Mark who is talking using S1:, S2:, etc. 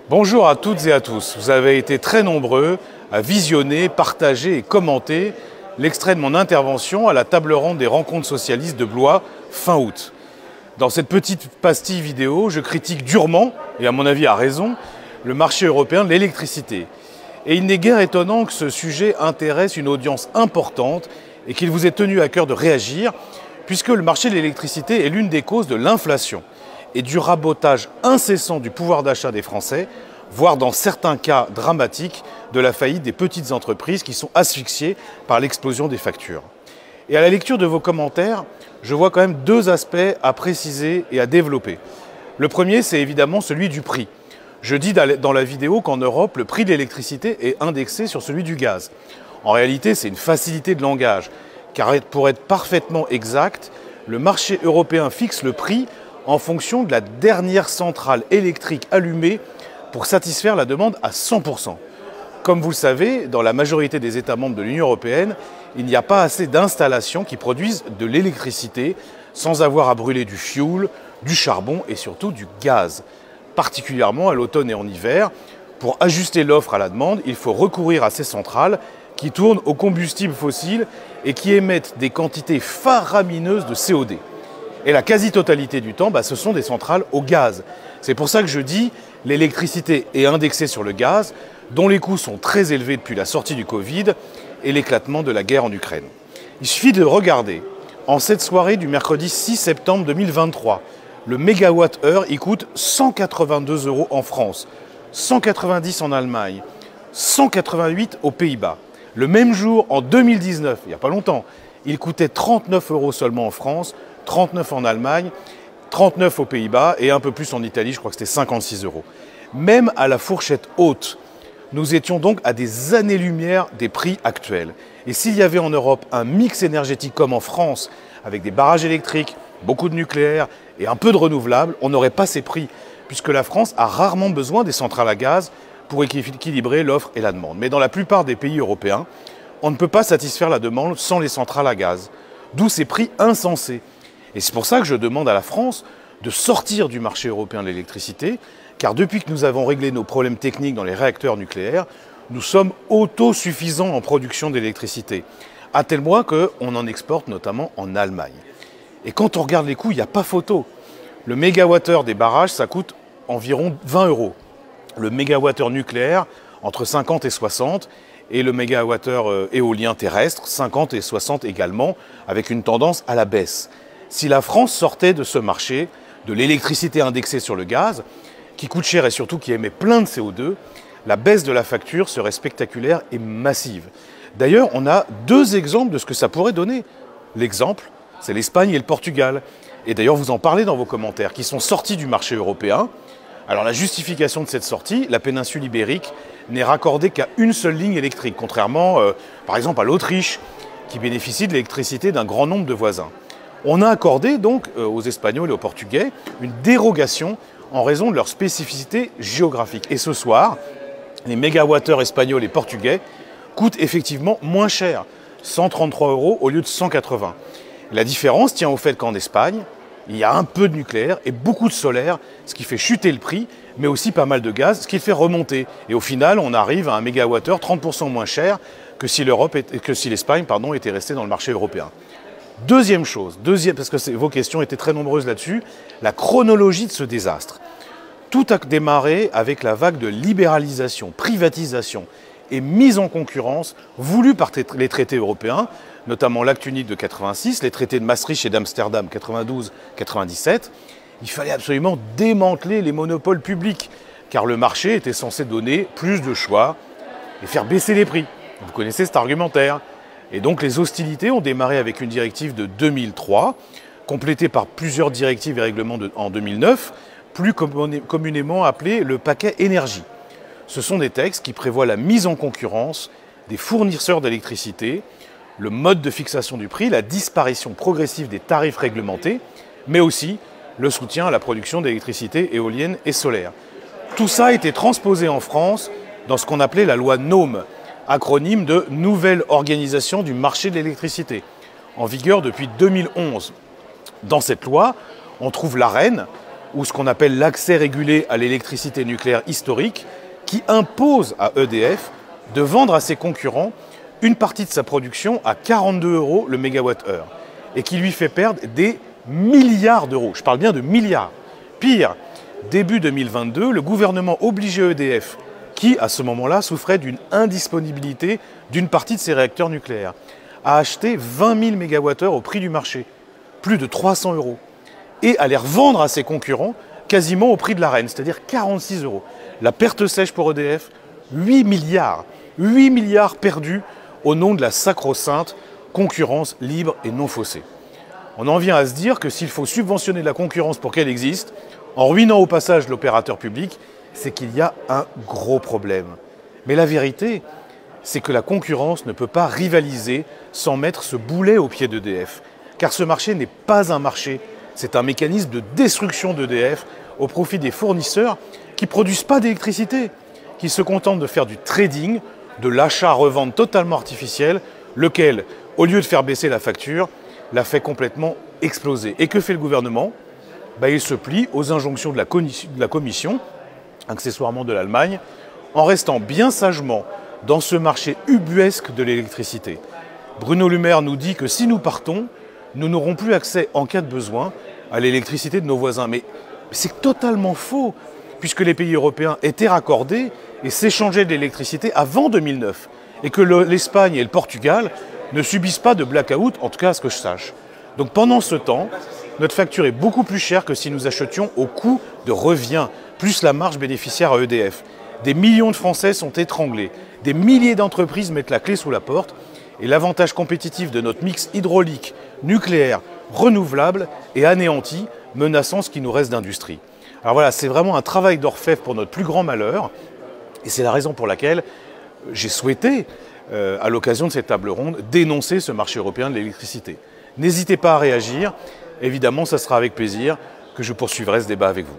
S1: Bonjour à toutes et à tous. Vous avez été très nombreux à visionner, partager et commenter l'extrait de mon intervention à la table ronde des rencontres socialistes de Blois fin août. Dans cette petite pastille vidéo, je critique durement, et à mon avis à raison, le marché européen de l'électricité. Et il n'est guère étonnant que ce sujet intéresse une audience importante et qu'il vous ait tenu à cœur de réagir, puisque le marché de l'électricité est l'une des causes de l'inflation et du rabotage incessant du pouvoir d'achat des Français, voire dans certains cas dramatiques, de la faillite des petites entreprises qui sont asphyxiées par l'explosion des factures. Et à la lecture de vos commentaires, je vois quand même deux aspects à préciser et à développer. Le premier, c'est évidemment celui du prix. Je dis dans la vidéo qu'en Europe, le prix de l'électricité est indexé sur celui du gaz. En réalité, c'est une facilité de langage, car pour être parfaitement exact, le marché européen fixe le prix en fonction de la dernière centrale électrique allumée pour satisfaire la demande à 100%. Comme vous le savez, dans la majorité des États membres de l'Union européenne, il n'y a pas assez d'installations qui produisent de l'électricité sans avoir à brûler du fioul, du charbon et surtout du gaz. Particulièrement à l'automne et en hiver, pour ajuster l'offre à la demande, il faut recourir à ces centrales qui tournent au combustible fossile et qui émettent des quantités faramineuses de CO2. Et la quasi-totalité du temps, ce sont des centrales au gaz. C'est pour ça que je dis l'électricité est indexée sur le gaz, dont les coûts sont très élevés depuis la sortie du Covid et l'éclatement de la guerre en Ukraine. Il suffit de regarder, en cette soirée du mercredi 6 septembre 2023, le mégawatt-heure, il coûte 182 € en France, 190 en Allemagne, 188 aux Pays-Bas. Le même jour, en 2019, il n'y a pas longtemps, il coûtait 39 € seulement en France, 39 en Allemagne, 39 aux Pays-Bas et un peu plus en Italie, je crois que c'était 56 €. Même à la fourchette haute, nous étions donc à des années-lumière des prix actuels. Et s'il y avait en Europe un mix énergétique comme en France, avec des barrages électriques, beaucoup de nucléaire et un peu de renouvelable, on n'aurait pas ces prix, puisque la France a rarement besoin des centrales à gaz pour équilibrer l'offre et la demande. Mais dans la plupart des pays européens, on ne peut pas satisfaire la demande sans les centrales à gaz, d'où ces prix insensés. Et c'est pour ça que je demande à la France de sortir du marché européen de l'électricité, car depuis que nous avons réglé nos problèmes techniques dans les réacteurs nucléaires, nous sommes autosuffisants en production d'électricité, à tel point qu'on en exporte notamment en Allemagne. Et quand on regarde les coûts, il n'y a pas photo. Le mégawattheure des barrages, ça coûte environ 20 €. Le mégawattheure nucléaire, entre 50 et 60, et le mégawattheure éolien terrestre, 50 et 60 également, avec une tendance à la baisse. Si la France sortait de ce marché, de l'électricité indexée sur le gaz, qui coûte cher et surtout qui émet plein de CO2, la baisse de la facture serait spectaculaire et massive. D'ailleurs, on a deux exemples de ce que ça pourrait donner. L'exemple, c'est l'Espagne et le Portugal. Et d'ailleurs, vous en parlez dans vos commentaires, qui sont sortis du marché européen. Alors la justification de cette sortie, la péninsule ibérique n'est raccordée qu'à une seule ligne électrique, contrairement par exemple à l'Autriche, qui bénéficie de l'électricité d'un grand nombre de voisins. On a accordé donc aux Espagnols et aux Portugais une dérogation en raison de leur spécificité géographique. Et ce soir, les mégawattheures espagnols et portugais coûtent effectivement moins cher, 133 € au lieu de 180. La différence tient au fait qu'en Espagne, il y a un peu de nucléaire et beaucoup de solaire, ce qui fait chuter le prix, mais aussi pas mal de gaz, ce qui le fait remonter. Et au final, on arrive à un mégawattheure 30% moins cher que si l'Espagne était restée dans le marché européen. Deuxième chose, parce que vos questions étaient très nombreuses là-dessus, la chronologie de ce désastre. Tout a démarré avec la vague de libéralisation, privatisation et mise en concurrence voulue par les traités européens, notamment l'Acte unique de 86, les traités de Maastricht et d'Amsterdam 92-97. Il fallait absolument démanteler les monopoles publics, car le marché était censé donner plus de choix et faire baisser les prix. Vous connaissez cet argumentaire. Et donc les hostilités ont démarré avec une directive de 2003, complétée par plusieurs directives et règlements en 2009, plus communément appelés le paquet énergie. Ce sont des textes qui prévoient la mise en concurrence des fournisseurs d'électricité, le mode de fixation du prix, la disparition progressive des tarifs réglementés, mais aussi le soutien à la production d'électricité éolienne et solaire. Tout ça a été transposé en France dans ce qu'on appelait la loi NOM, acronyme de Nouvelle organisation du marché de l'électricité, en vigueur depuis 2011. Dans cette loi, on trouve l'Arenh, ou ce qu'on appelle l'accès régulé à l'électricité nucléaire historique, qui impose à EDF de vendre à ses concurrents une partie de sa production à 42 € le mégawattheure et qui lui fait perdre des milliards d'euros. Je parle bien de milliards. Pire, début 2022, le gouvernement obligeait EDF, qui à ce moment-là souffrait d'une indisponibilité d'une partie de ses réacteurs nucléaires, à acheter 20 000 mégawattheures au prix du marché, plus de 300 €, et à les revendre à ses concurrents quasiment au prix de la reine, c'est-à-dire 46 €. La perte sèche pour EDF, 8 milliards. 8 milliards perdus au nom de la sacro-sainte concurrence libre et non faussée. On en vient à se dire que s'il faut subventionner la concurrence pour qu'elle existe, en ruinant au passage l'opérateur public, c'est qu'il y a un gros problème. Mais la vérité, c'est que la concurrence ne peut pas rivaliser sans mettre ce boulet au pied d'EDF. Car ce marché n'est pas un marché, c'est un mécanisme de destruction d'EDF au profit des fournisseurs qui ne produisent pas d'électricité, qui se contentent de faire du trading, de l'achat-revente totalement artificiel, lequel, au lieu de faire baisser la facture, la fait complètement exploser. Et que fait le gouvernement? Il se plie aux injonctions de la Commission, accessoirement de l'Allemagne, en restant bien sagement dans ce marché ubuesque de l'électricité. Bruno Le Maire nous dit que si nous partons, nous n'aurons plus accès en cas de besoin à l'électricité de nos voisins. Mais c'est totalement faux, puisque les pays européens étaient raccordés et s'échangeaient de l'électricité avant 2009, et que l'Espagne et le Portugal ne subissent pas de blackout, en tout cas à ce que je sache. Donc pendant ce temps, notre facture est beaucoup plus chère que si nous achetions au coût de revient, plus la marge bénéficiaire à EDF. Des millions de Français sont étranglés, des milliers d'entreprises mettent la clé sous la porte, et l'avantage compétitif de notre mix hydraulique, nucléaire, renouvelable est anéanti, menaçant ce qui nous reste d'industrie. Alors voilà, c'est vraiment un travail d'orfèvre pour notre plus grand malheur, et c'est la raison pour laquelle j'ai souhaité, à l'occasion de cette table ronde, dénoncer ce marché européen de l'électricité. N'hésitez pas à réagir, évidemment, ça sera avec plaisir que je poursuivrai ce débat avec vous.